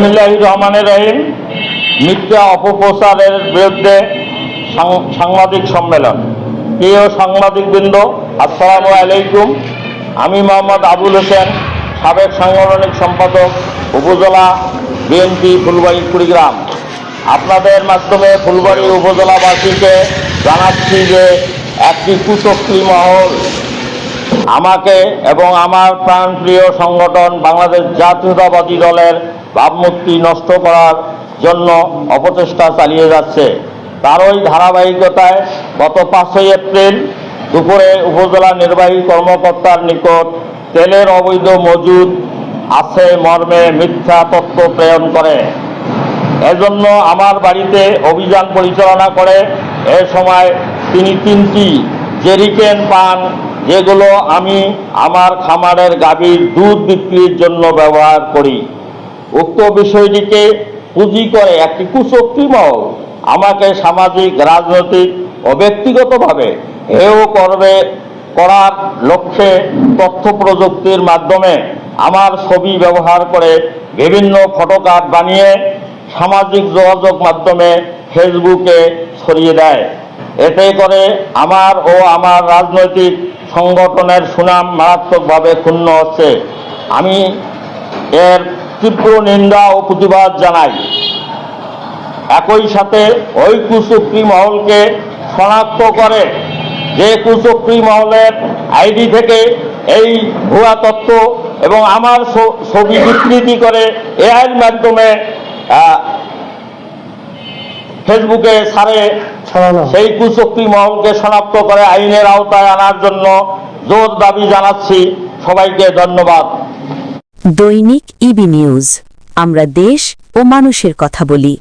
বিসমিল্লাহির রহমানির রহিম। মিথ্যা অপপ্রচারের বিরুদ্ধে সাংবাদিক সম্মেলন। প্রিয় সাংবাদিকবৃন্দ, আসসালামু আলাইকুম। আমি মোহাম্মদ আবুল হোসেন, সাবেক সাংগঠনিক সম্পাদক, উপজেলা বিএনপি ফুলবাড়ী কুড়িগ্রাম। আপনাদের মাধ্যমে ফুলবাড়ী উপজেলাবাসীকে জানাচ্ছি যে একটি কুচক্রী মহল আমাকে এবং আমার প্রাণপ্রিয় সংগঠন বাংলাদেশ জাতীয়তাবাদী দলের ভাবমূর্তি নষ্ট করার জন্য অপচেষ্টা চালিয়ে যাচ্ছে। তারই ধারাবাহিকতায় গত 5ই এপ্রিল দুপুরে উপজেলা নির্বাহী কর্মকর্তার নিকট তেলের অবৈধ মজুদ আছে মর্মে মিথ্যা তথ্য প্রেরণ করে। এজন্য আমার বাড়িতে অভিযান পরিচালনা করে। এ সময় তিনি 3টি জেরিকেন পান, যেগুলো আমি আমার খামারের গাভীর দুধ বিক্রির জন্য ব্যবহার করি। উক্ত বিষয়টিকে পুঁজি করে একটি কুচক্রী মহল আমাকে সামাজিক, রাজনৈতিক ও ব্যক্তিগতভাবে হেয় করার লক্ষ্যে তথ্য প্রযুক্তির মাধ্যমে আমার ছবি ব্যবহার করে বিভিন্ন ফটোকার্ড বানিয়ে সামাজিক যোগাযোগ মাধ্যমে ফেসবুকে ছড়িয়ে দেয়। এতে করে আমার ও আমার রাজনৈতিক সংগঠনের সুনাম মারাত্মকভাবে ক্ষুণ্ণ হচ্ছে। আমি এর তীব্র নিন্দা ও প্রতিবাদ জানাই। একই সাথে ওই কুচক্রী মহলকে শনাক্ত করে যে কুচক্রী মহলের আইডি থেকে এই ভুয়া তথ্য এবং আমার ছবি বিকৃতি করে এআইয়ের মাধ্যমে ফেসবুকে ছাড়ে, সেই কুচক্রী মহলকে শনাক্ত করে আইনের আওতায় আনার জন্য জোর দাবি জানাচ্ছি। সবাইকে ধন্যবাদ। দৈনিক ইবি নিউজ, আমরা দেশ ও মানুষের কথা বলি।